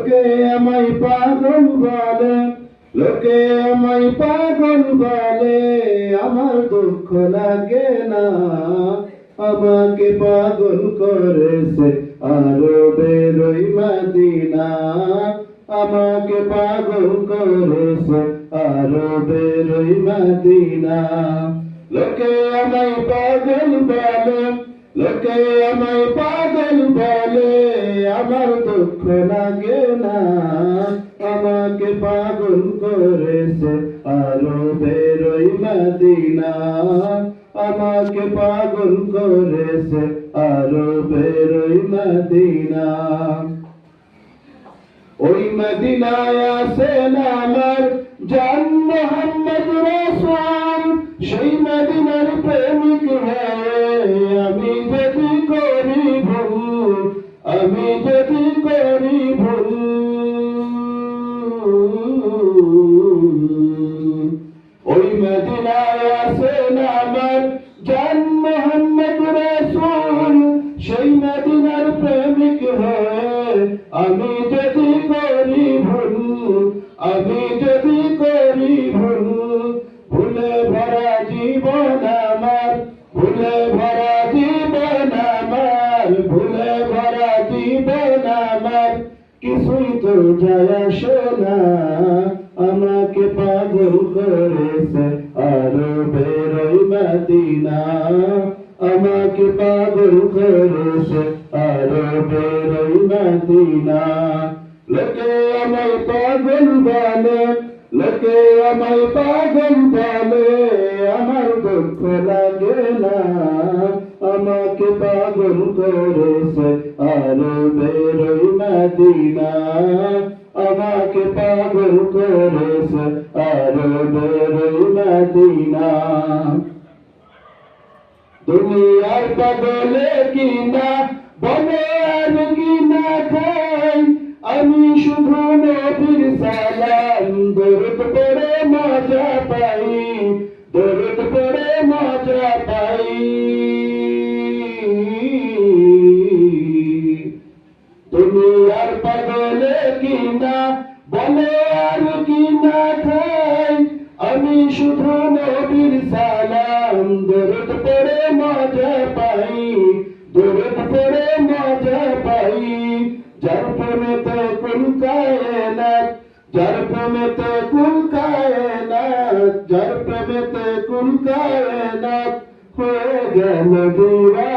লোকে আমায় পাগল বলে, লোকে আমায় পাগল বলে, আমার দুঃখ লাগে না। আমাকে পাগল করেছে আরবের ওই মদিনা, আমাকে পাগল করেছে আরবের ওই মদিনা। লোকে আমায় পাগল বলে, লোকে আমায় পাগল বলে, আমার দুঃখ লাগে না। আমাকে পাগল করেছে আরবের ওই মদিনা, আমাকে পাগল করেছে আরবের ওই মদিনা। ওই মদিনায় আছেন আমার জান মুহাম্মদ রাসূল, সেই মদিনার প্রেমিক হয়ে আমি যদি করি ভুল, আমি যদি করি ভুল। ওই মদিনায় আছেন আমার জান মুহাম্মদ রাসূল, সেই মদিনার প্রেমিক হয়ে আমি যদি করি ভুল, আমি যদি করি ভুল। ভুলে ভরা জীবন আমার, ভুলে ভরা জীবন আমার, ভুলে ভরা জীবন আমার, কিছুই তো যায় আসে না। আমাকে পাগল করেছে আরবের ওই মদিনা, আমাকে পাগল করেছে আরবের ওই মদিনা। লোকে আমায় পাগল বলে, লোকে আমায় পাগল বলে, আমার দুঃখ লাগে না। আমাকে পাগল করেছে আরবের ওই মদিনা, আমাকে পাগল করেছে আরবের ওই মদিনা। দুনিয়ার পাগলে কিনা বলে আর কিনা খাই, আমি শুধু নবীর সালাম দরুদ পড়ে মজা পাই, দরুদ পড়ে মজা পাই। দুনিয়ার পাগলে কিনা বলে আর কিনা খাই, আমি শুধু নবীর সালাম দরুদ পড়ে মজা পাই, দরুদ পড়ে মজা পাই। যার প্রেমেতে কুল কায়নাত, যার প্রেমেতে কুল কায়নাত, যার প্রেমেতে কুল কায়নাত হয়ে গেল দিওয়ানা।